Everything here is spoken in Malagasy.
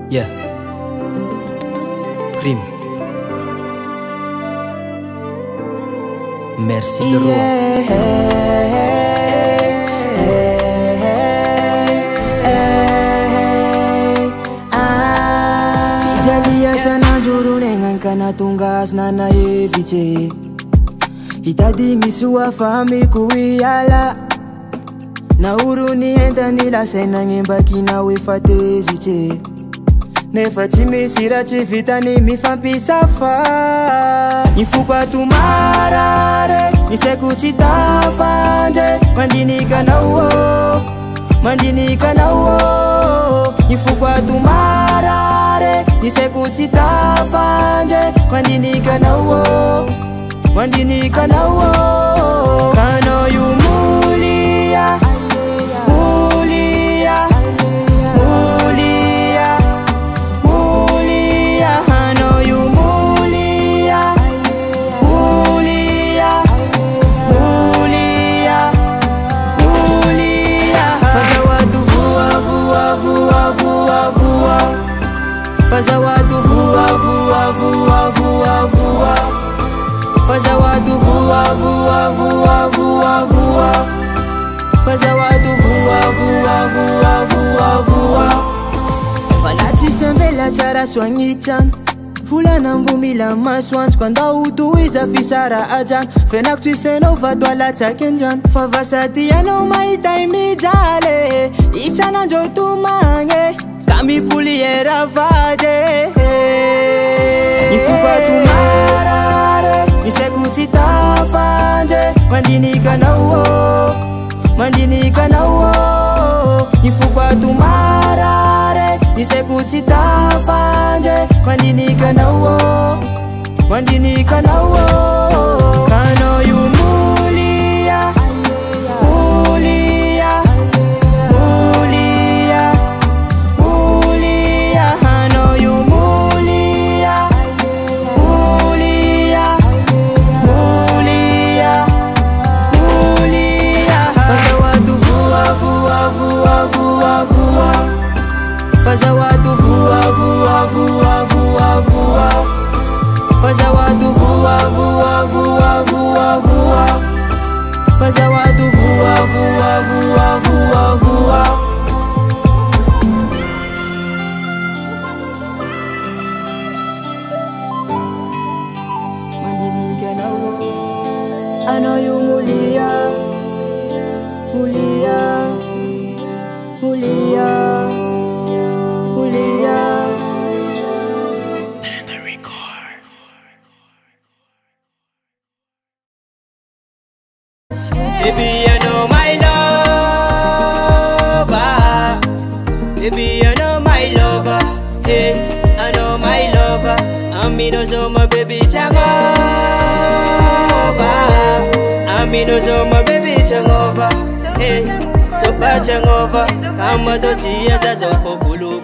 Yeah. Prime. Merci le roi. Fijalia sana juru nengan kana tungas na naeviche. Itadi misua fami kuiala. Na uruni enda nila sena ngembaki na wefate ziche. Nefati sirachi vitani mifampisa fa. Infukwa tumarare nisekuchita fanje. Mandinika na uo, mandinika na uo. Infukwa tumarare nisekuchita fanje. Mandinika na uo, mandinika na uo. Kano yumulia, mulia, mulia, mulia. Kano yumulia, mulia, mulia, mulia. Faza watu vua, vua, vua, vua, vua. Faza watu vua, vua, vua, vua, vua. Faza watu vua, vua, vua, vua, vua. Faza watu vua, vua, vua, vua, vua. Falati sembela chara swangichan. Fula nambumila maswans kwanda utuiza fisara ajan. Fenak tuiseno vatwala chakenjan. Favasati ano maita imijale. Isana jo tumange. Kami puliera vade. Ifukwa tumarare nisekuchita fanje. Mandinika na uo, mandinika na uo. Ifukwa tumarare nisekuchita fanje. Mandinika na uo, mandinika na uo. Kano yumulia, mulia, mulia, mulia. Kano yumulia, mulia, mulia, mulia. Faza watu vua, vua, vua, vua, vua. Faza watu vua, vua, vua, vua, vua. Faza watu vua, vua, vua, vua, vua. Faza watu vua, vua, vua, vua, vua. Mandinika na uo. I know you mulia, mulia, mulia, mulia. Baby, you know my lover. Baby, you know my lover. Hey, I know my lover. I'm in no my baby changova. I'm in no my baby changova. Hey, so far changova. Kama to chia za so fokulu